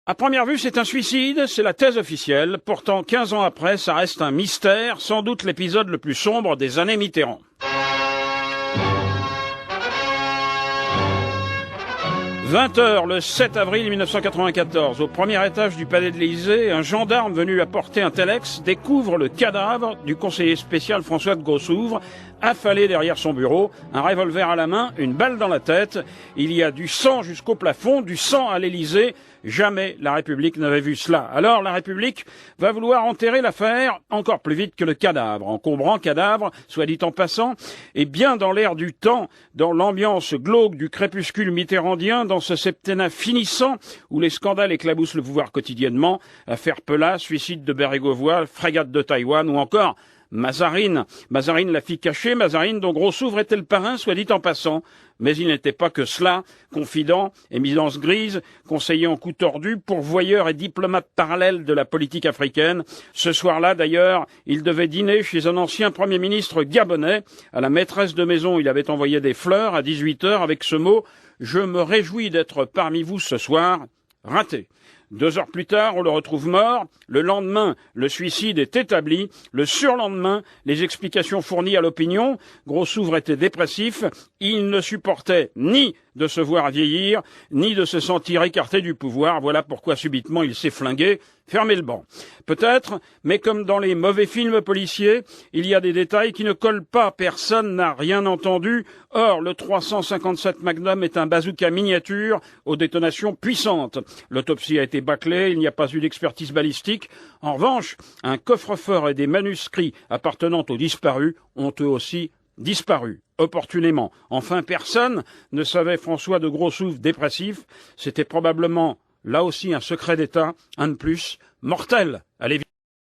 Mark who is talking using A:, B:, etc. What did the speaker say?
A: À première vue, c'est un suicide, c'est la thèse officielle. Pourtant, 15 ans après, ça reste un mystère, sans doute l'épisode le plus sombre des années Mitterrand. 20h le 7 avril 1994, au premier étage du palais de l'Élysée, un gendarme venu apporter un telex découvre le cadavre du conseiller spécial François de Grossouvre, affalé derrière son bureau, un revolver à la main, une balle dans la tête. Il y a du sang jusqu'au plafond, du sang à l'Élysée. Jamais la République n'avait vu cela. Alors la République va vouloir enterrer l'affaire encore plus vite que le cadavre. Encombrant cadavre, soit dit en passant, et bien dans l'air du temps, dans l'ambiance glauque du crépuscule mitterrandien, dans ce septennat finissant où les scandales éclaboussent le pouvoir quotidiennement, affaire Pelat, suicide de Bérégovoy, frégate de Taïwan ou encore Mazarine, la fille cachée, Mazarine dont Grossouvre était le parrain, soit dit en passant. Mais il n'était pas que cela, confident, éminence grise, conseiller en coup tordu, pourvoyeur et diplomate parallèle de la politique africaine. Ce soir-là, d'ailleurs, il devait dîner chez un ancien Premier ministre gabonais. À la maîtresse de maison, il avait envoyé des fleurs à 18h avec ce mot « Je me réjouis d'être parmi vous ce soir ». Raté. 2 heures plus tard, on le retrouve mort. Le lendemain, le suicide est établi. Le surlendemain, les explications fournies à l'opinion. Grossouvre était dépressif. Il ne supportait ni de se voir vieillir, ni de se sentir écarté du pouvoir. Voilà pourquoi subitement il s'est flingué. Fermez le banc. Peut-être, mais comme dans les mauvais films policiers, il y a des détails qui ne collent pas. Personne n'a rien entendu. Or, le 357 Magnum est un bazooka miniature aux détonations puissantes. L'autopsie a été bâclée, il n'y a pas eu d'expertise balistique. En revanche, un coffre-fort et des manuscrits appartenant aux disparus ont eux aussi disparu, opportunément. Enfin, personne ne savait François de Grossouvre dépressif. C'était probablement là aussi un secret d'État, un de plus, mortel. Allez,